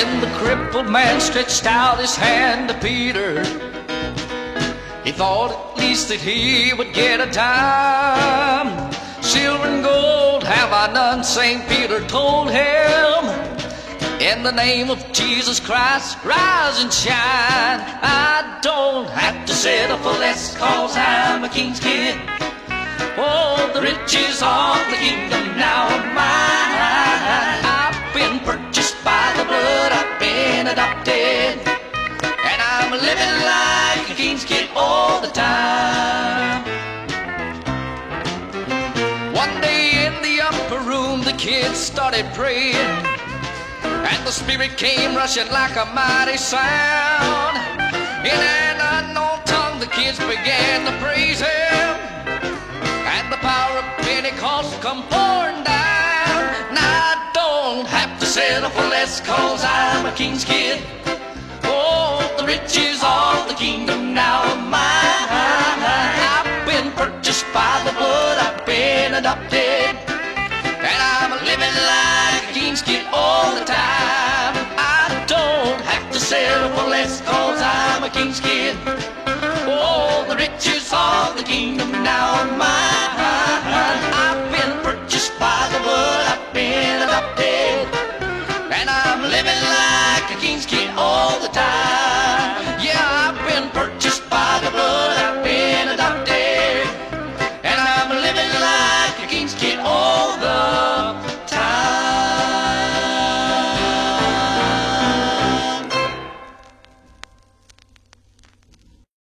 When the crippled man stretched out his hand to Peter, he thought at least that he would get a dime. Silver and gold have I none, St. Peter told him. In the name of Jesus Christ, rise and shine. I don't have to settle for less, 'cause I'm a king's kid. Oh, the riches of the kingdom now are mine. I've been purchased by the blood, I've been adopted, and I'm living like a king's kid all the time. One day in the upper room, the kids started praying, and the Spirit came rushing like a mighty sound. In an unknown tongue, the kids began to praise Him, and the power of Pentecost come pouring down. Now I don't have to settle for less, 'cause I'm a king's kid. Oh, the riches of the kingdom now are mine. I've been purchased by the blood, I've been adopted, and I'm living like a king's kid all the time. I don't have to settle for less, 'cause I'm a king's kid. Oh, the riches of the kingdom now are mine.